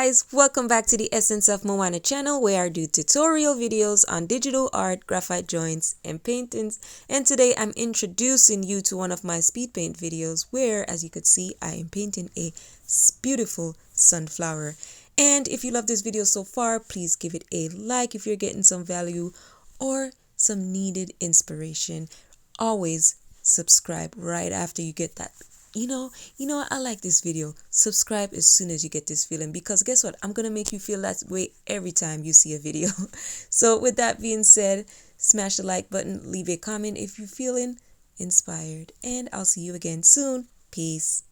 guys, welcome back to the Essence of Mohana channel where I do tutorial videos on digital art, graphite joints, and paintings. And today I'm introducing you to one of my speed paint videos where, as you could see, I am painting a beautiful sunflower. And if you love this video so far, please give it a like if you're getting some value or some needed inspiration. Always subscribe right after you get that. You know what? I like this video. Subscribe as soon as you get this feeling, because guess what? I'm going to make you feel that way every time you see a video. So with that being said, smash the like button, leave a comment if you're feeling inspired, and I'll see you again soon. Peace.